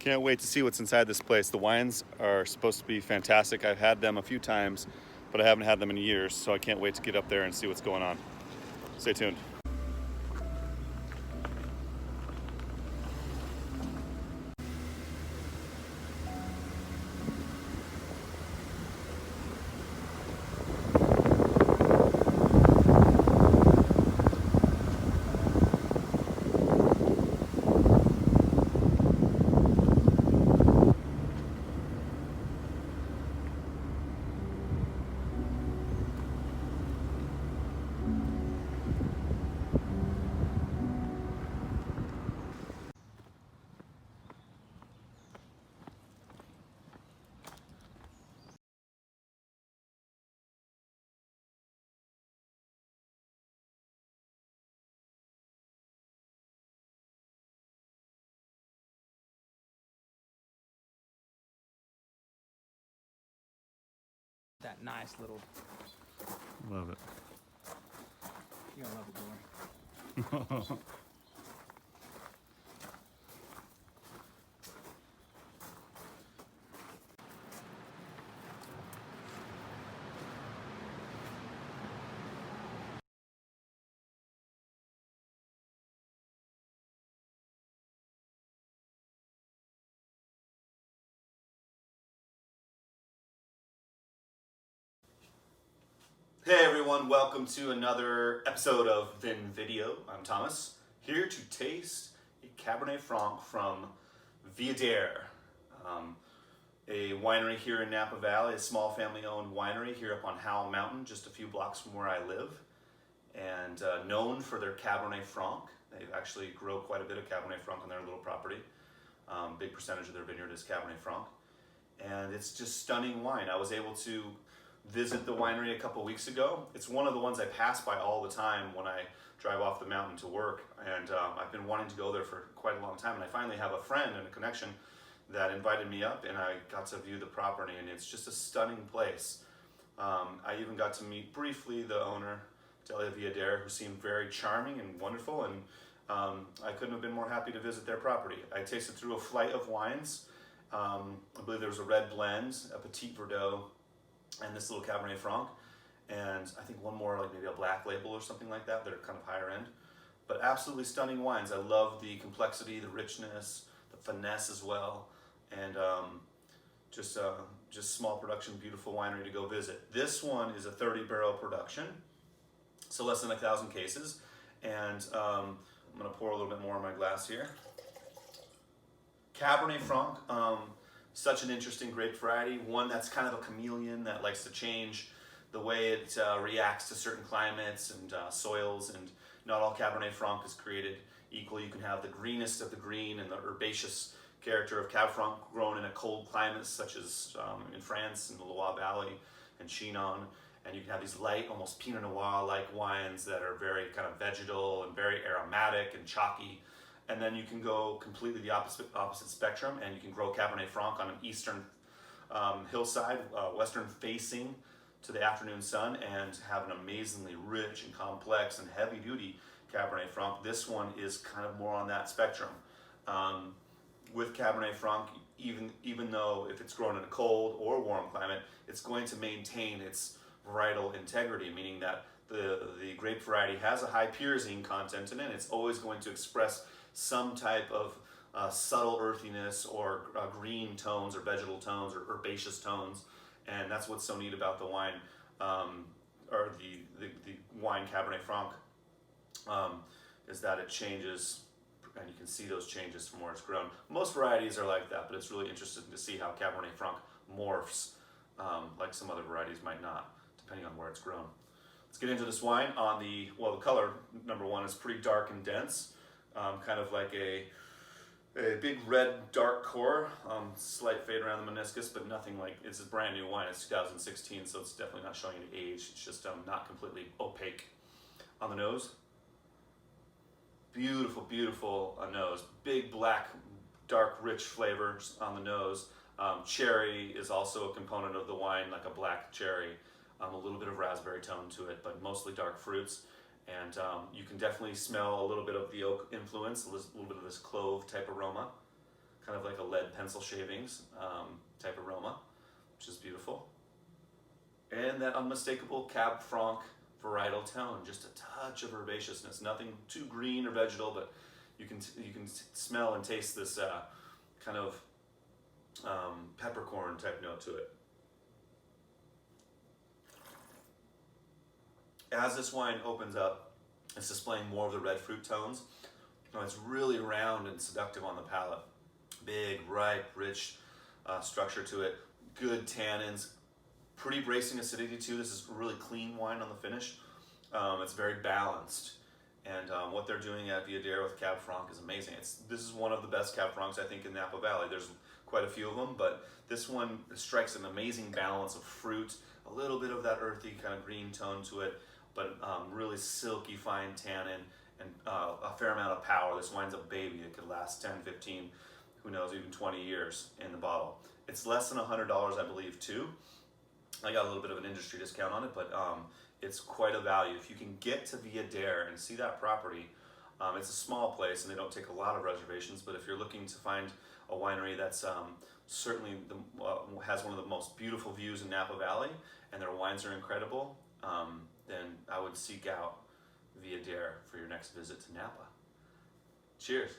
Can't wait to see what's inside this place. The wines are supposed to be fantastic. I've had them a few times, but I haven't had them in years, so I can't wait to get up there and see what's going on. Stay tuned. That nice little. Love it. You're gonna love it, boy. Hey everyone, welcome to another episode of Vin Video. I'm Thomas, here to taste a Cabernet Franc from Viader, a winery here in Napa Valley, a small family-owned winery here up on Howell Mountain, just a few blocks from where I live, and known for their Cabernet Franc. They actually grow quite a bit of Cabernet Franc on their little property. Big percentage of their vineyard is Cabernet Franc, and it's just stunning wine. I was able to visit the winery a couple weeks ago. It's one of the ones I pass by all the time when I drive off the mountain to work, and I've been wanting to go there for quite a long time, and I finally have a friend and a connection that invited me up, and I got to view the property, and it's just a stunning place. I even got to meet briefly the owner, Delia Viader, who seemed very charming and wonderful, and I couldn't have been more happy to visit their property. I tasted through a flight of wines. I believe there was a red blend, a Petit Verdot, and this little Cabernet Franc, and I think one more, like maybe a black label or something like that, that are kind of higher end. But absolutely stunning wines. I love the complexity, the richness, the finesse as well, and just small production, beautiful winery to go visit. This one is a 30-barrel production, so less than 1,000 cases, and I'm gonna pour a little bit more in my glass here. Cabernet Franc, such an interesting grape variety, one that's kind of a chameleon that likes to change the way it reacts to certain climates and soils, and not all Cabernet Franc is created equal. You can have the greenest of the green and the herbaceous character of Cab Franc grown in a cold climate such as in France in the Loire Valley and Chinon, and you can have these light, almost Pinot Noir-like wines that are very kind of vegetal and very aromatic and chalky. And then you can go completely the opposite spectrum, and you can grow Cabernet Franc on an eastern hillside, western facing to the afternoon sun, and have an amazingly rich and complex and heavy duty Cabernet Franc. This one is kind of more on that spectrum. With Cabernet Franc, even though if it's grown in a cold or warm climate, it's going to maintain its varietal integrity, meaning that the grape variety has a high pyrazine content in it. It's always going to express some type of subtle earthiness or green tones or vegetal tones or herbaceous tones, and that's what's so neat about the wine, or the wine Cabernet Franc, is that it changes, and you can see those changes from where it's grown. Most varieties are like that, but it's really interesting to see how Cabernet Franc morphs, like some other varieties might not, depending on where it's grown. Let's get into this wine. The color, number one, is pretty dark and dense. Kind of like a big red dark core, slight fade around the meniscus, but nothing like, it's a brand new wine. It's 2016, so it's definitely not showing any age. It's just not completely opaque. On the nose, beautiful, beautiful nose. Big black, dark, rich flavors on the nose. Cherry is also a component of the wine, like a black cherry. A little bit of raspberry tone to it, but mostly dark fruits. And you can definitely smell a little bit of the oak influence, a little bit of this clove type aroma. kind of like a lead pencil shavings type aroma, which is beautiful. And that unmistakable Cab Franc varietal tone, just a touch of herbaceousness, nothing too green or vegetal, but you can smell and taste this kind of peppercorn type note to it. As this wine opens up, it's displaying more of the red fruit tones. It's really round and seductive on the palate. Big, ripe, rich structure to it. Good tannins. Pretty bracing acidity too. This is a really clean wine on the finish. It's very balanced. And what they're doing at Viader with Cab Franc is amazing. This is one of the best Cab Francs, I think, in Napa Valley. There's quite a few of them, but this one strikes an amazing balance of fruit, a little bit of that earthy kind of green tone to it, but really silky fine tannin and a fair amount of power. This wine's a baby. It could last 10, 15, who knows, even 20 years in the bottle. It's less than $100, I believe, too. I got a little bit of an industry discount on it, but it's quite a value. If you can get to Viader and see that property, it's a small place and they don't take a lot of reservations, but if you're looking to find a winery that's certainly has one of the most beautiful views in Napa Valley and their wines are incredible, then I would seek out Viader for your next visit to Napa. Cheers.